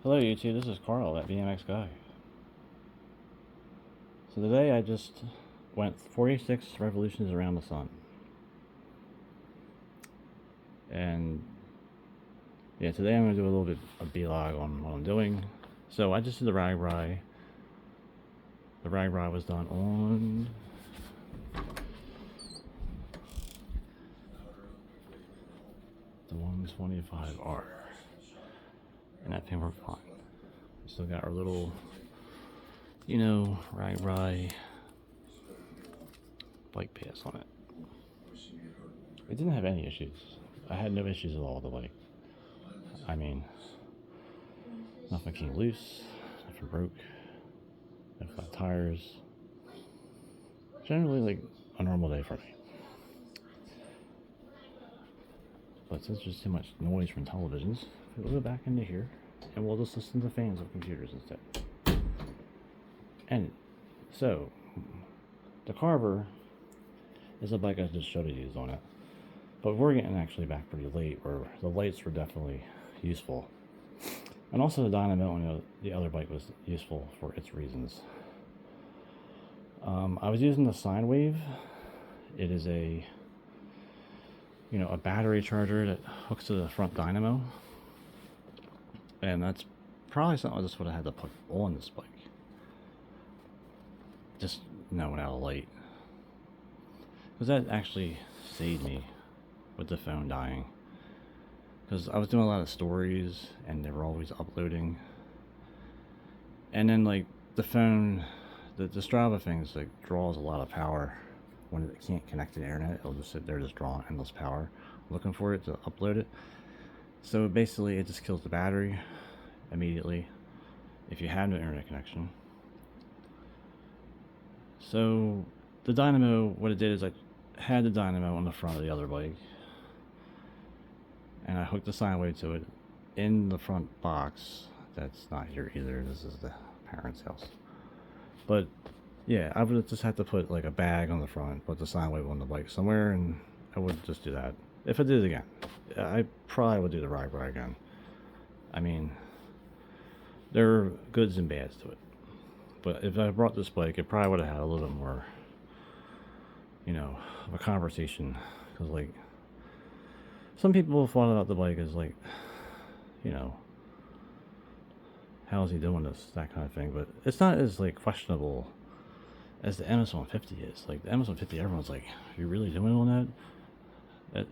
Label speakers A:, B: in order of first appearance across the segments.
A: Hello YouTube, this is Carl at BMX Guy. So today I just went 46 revolutions around the sun. And yeah, today I'm going to do a little bit of vlog on what I'm doing. So I just did the RAGBRIA. The RAGBRIA was done on the 125R. And that thing worked fine. Still got our little, RAGBRIA bike pass on it. It didn't have any issues. I had no issues at all with the bike. I mean, nothing came loose, nothing broke, no flat tires. Generally, like a normal day for me. But since there's too much noise from televisions, we'll go back into here and we'll just listen to fans of computers instead. And so, the Carver is a bike I just showed you on it. But we're getting actually back pretty late, where the lights were definitely useful. And also the dynamo on the other bike was useful for its reasons. I was using the sine wave. It is a battery charger that hooks to the front dynamo. And that's probably something I just would have had to put on this bike. Just without a light. Because that actually saved me with the phone dying, because I was doing a lot of stories and they were always uploading, and then like the phone, the Strava things like draws a lot of power. When it can't connect to the internet, it'll just sit there just drawing endless power looking for it to upload it. So basically it just kills the battery immediately if you have no internet connection. So the dynamo, what it did is I had the dynamo on the front of the other bike, and I hooked the sine wave to it in the front box. That's not here either. This is the parents' house. But yeah, I would just have to put like a bag on the front, put the sine wave on the bike somewhere, and I would just do that. If I did it again, I probably would do the RAGBRIA again. I mean, there are goods and bads to it. But if I brought this bike, it probably would have had a little bit more, of a conversation. Because like, some people thought about the bike as like, how's he doing this, that kind of thing. But it's not as like questionable as the MS-150 is. Like the MS-150, everyone's like, "You're really doing all that?"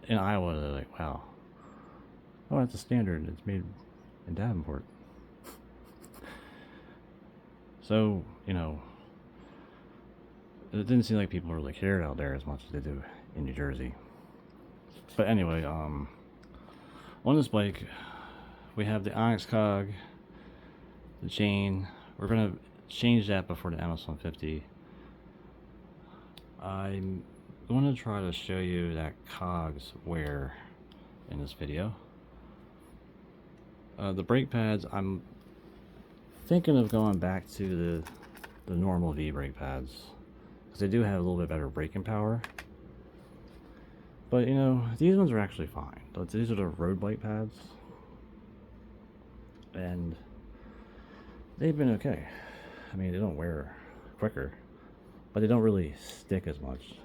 A: In Iowa, they're like, "Wow, oh, that's a standard. It's made in Davenport." So it didn't seem like people really cared out there as much as they do in New Jersey. But anyway, on this bike, we have the Onyx cog, the chain. We're gonna change that before the MS-150. I'm going to try to show you that cog's wear in this video. The brake pads, I'm thinking of going back to the normal V brake pads, because they do have a little bit better braking power. But these ones are actually fine. These are the road bike pads, and they've been okay. I mean, they don't wear quicker, but they don't really stick as much.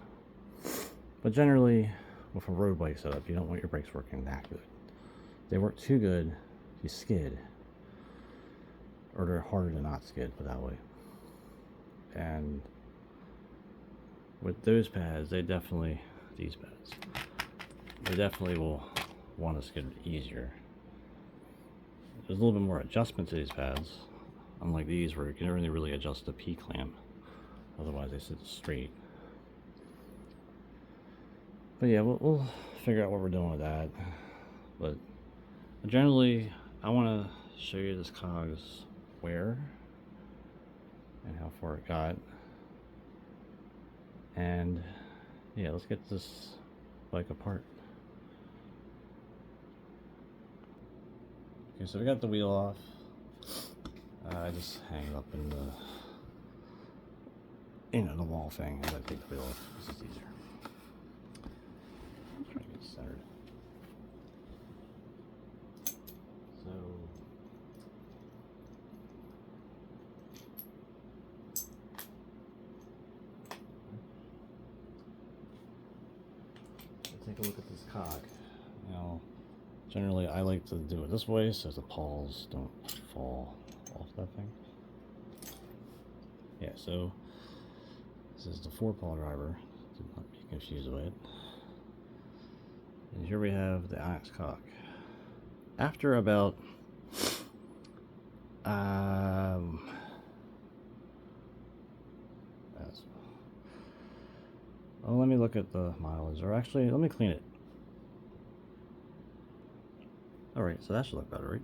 A: But generally, with a road bike setup, you don't want your brakes working that good. They work too good, you skid, or they're harder to not skid, put that way. And with those pads, these pads, they definitely will want to skid easier. There's a little bit more adjustment to these pads, unlike these where you can only really adjust the P-clamp, otherwise they sit straight. But yeah, we'll figure out what we're doing with that. But generally, I want to show you this cog's wear and how far it got. And yeah, let's get this bike apart. Okay, so we got the wheel off. I just hang it up in the wall thing, and I take the wheel off. This is easier. I'm trying to get it centered. So take a look at this cog. Now, generally I like to do it this way so the pawls don't fall off that thing. Yeah, so this is the 4-paw driver, do not be confused with it. And here we have the Onyx cog. After about well, let me look at the mileage, or actually let me clean it. Alright, so that should look better, right?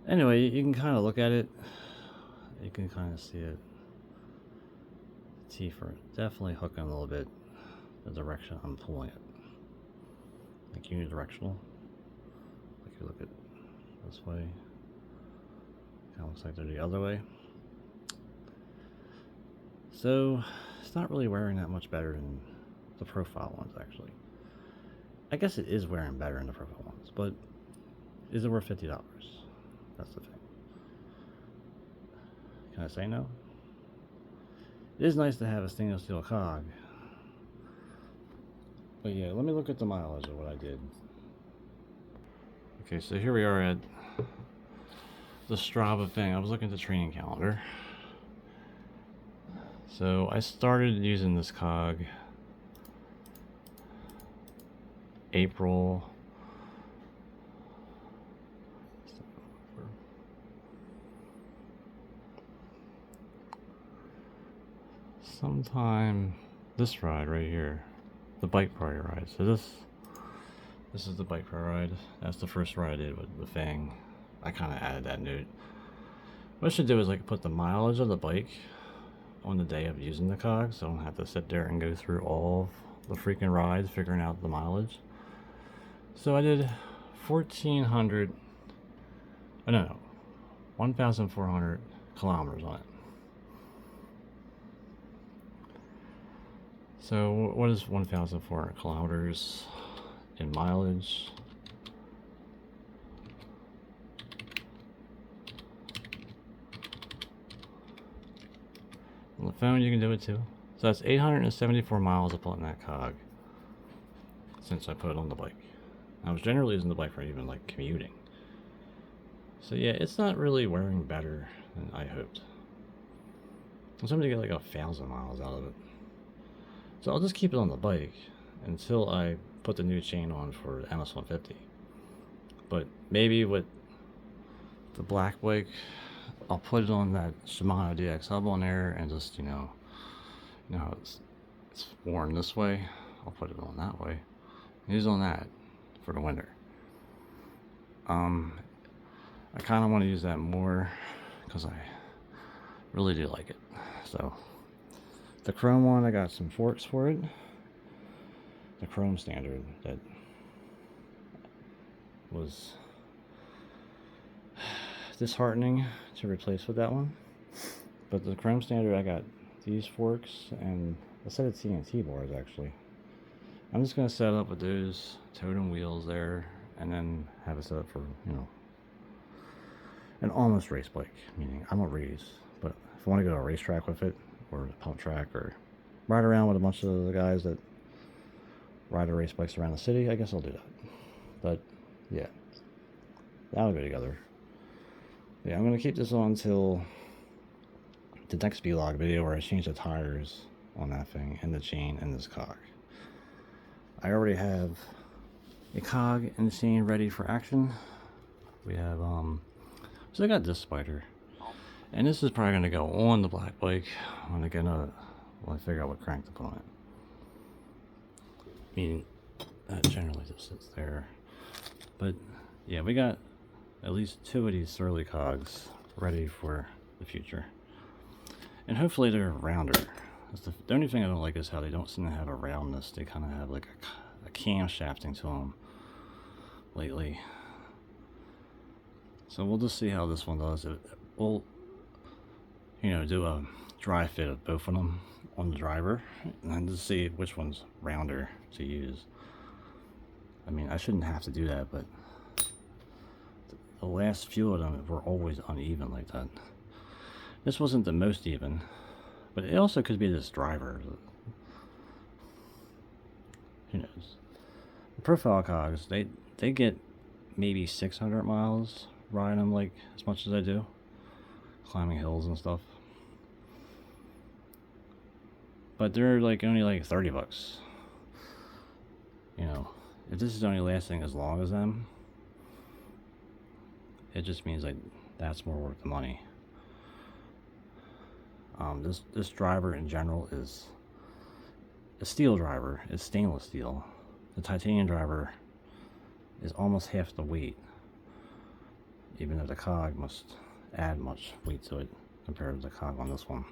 A: Anyway, you can kind of look at it. You can kind of see it. Teeth are definitely hooking a little bit the direction I'm pulling it. Like unidirectional. Like you look at this way. Kind of looks like they're the other way. So it's not really wearing that much better than the profile ones, actually. I guess it is wearing better than the profile ones, but is it worth $50? That's the thing. Can I say no? It is nice to have a stainless steel cog. But yeah, let me look at the mileage of what I did. Okay, so here we are at the Strava thing. I was looking at the training calendar. So I started using this cog April sometime this ride right here, the bike party ride. So this is the bike party ride. That's the first ride I did with the Fang. I kind of added that note. What I should do is like put the mileage of the bike on the day of using the cog, so I don't have to sit there and go through all the freaking rides figuring out the mileage. So I did 1,400, oh no, 1,400 kilometers on it. So what is 1,400 kilometers in mileage? On the phone you can do it too. So that's 874 miles I put on that cog since I put it on the bike. I was generally using the bike for even like commuting. So yeah, it's not really wearing better than I hoped. I'm hoping to get like 1,000 miles out of it. So I'll just keep it on the bike until I put the new chain on for the MS150. But maybe with the black bike, I'll put it on that Shimano DX hub on there and just, you know how it's worn this way. I'll put it on that way. Use on that for the winter. I kind of want to use that more because I really do like it. So the chrome one, I got some forks for it. The chrome standard that was disheartening to replace with that one. But the chrome standard, I got these forks and a set of TNT bars actually. I'm just going to set it up with those totem wheels there and then have it set up for, you know, an almost race bike, meaning I don't race, but if I want to go to a racetrack with it, or a pump track, or ride around with a bunch of the guys that ride the race bikes around the city, I guess I'll do that. But yeah, that'll go together. Yeah, I'm going to keep this on until the next vlog video where I change the tires on that thing and the chain and this cog. I already have a cog and the chain ready for action. We have so I got this spider, and this is probably going to go on the black bike when I figure out what crank to put on it. Meaning that generally just sits there. But yeah, we got at least 2 of these Surly cogs ready for the future, and hopefully they're rounder. The only thing I don't like is how they don't seem to have a roundness. They kind of have like a cam shafting to them lately. So we'll just see how this one does. We'll, you know, do a dry fit of both of them on the driver and then just see which one's rounder to use. I mean, I shouldn't have to do that, but the last few of them were always uneven like that. This wasn't the most even, but it also could be this driver. profile cogs, they get maybe 600 miles riding them, like as much as I do, climbing hills and stuff. But they're like only like 30 bucks. You know, if this is only lasting as long as them, it just means like that's more worth the money. This driver in general is a steel driver. It's stainless steel. The titanium driver is almost half the weight, even though the cog must add much weight to it compared to the cog on this one.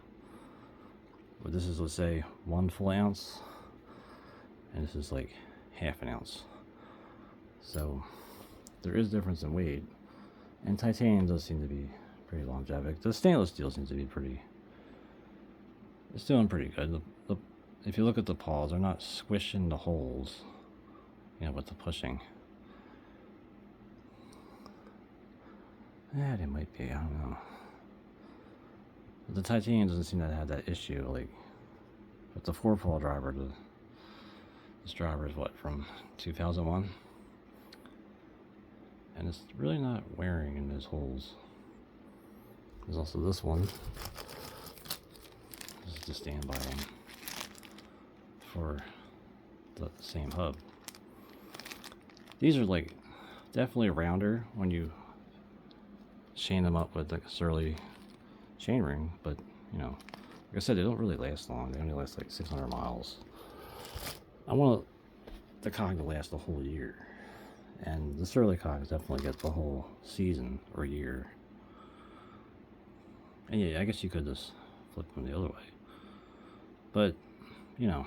A: But this is, let's say, 1 full ounce, and this is like half an ounce. So there is difference in weight, and titanium does seem to be pretty longevic. The stainless steel seems to be it's doing pretty good. If you look at the paws, they're not squishing the holes, you know, with the pushing. Yeah, they might be, I don't know. But the titanium doesn't seem to have that issue, like with the 4-paw driver. This driver is what, from 2001? And it's really not wearing in those holes. There's also this one. This is the standby one for the same hub. These are like definitely rounder when you chain them up with like a Surly chain ring, but you know, like I said, they don't really last long. They only last like 600 miles. I want the cog to last the whole year, and the Surly cogs definitely get the whole season or year. And yeah, I guess you could just flip them the other way, but you know,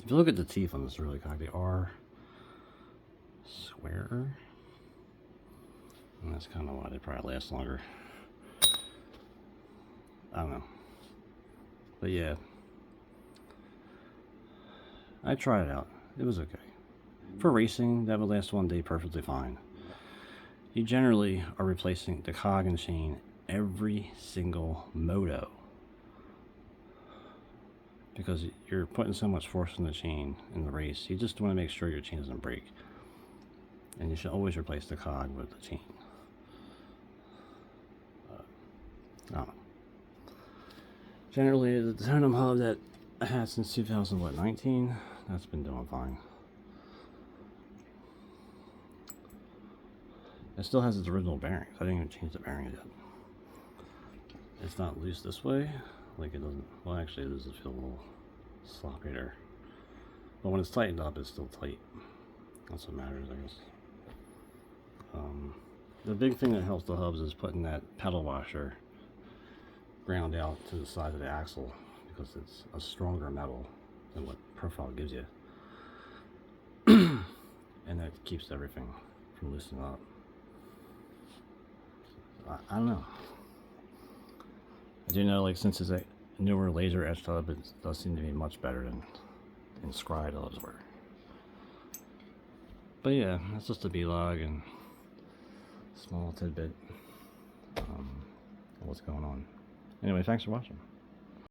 A: if you look at the teeth on the Surly cog, they are squarer, and that's kind of why they probably last longer. I don't know, but yeah, I tried it out. It was okay. For racing, that would last 1 day perfectly fine. You generally are replacing the cog and chain every single moto, because you're putting so much force in the chain in the race. You just want to make sure your chain doesn't break, and you should always replace the cog with the chain. I don't know. Generally, the tandem hub that I had since 2019, that's been doing fine. It still has its original bearings. I didn't even change the bearings yet. It's not loose this way, like it doesn't. Well, actually, it does feel a little sloppy there. But when it's tightened up, it's still tight. That's what matters, I guess. The big thing that helps the hubs is putting that pedal washer ground out to the side of the axle, because it's a stronger metal than what profile gives you, and that keeps everything from loosening up. I don't know. I do know, like, since it's a newer laser etched hub, it does seem to be much better than inscribed hubs were. But yeah, that's just a vlog and small tidbit what's going on. Anyway, thanks for watching.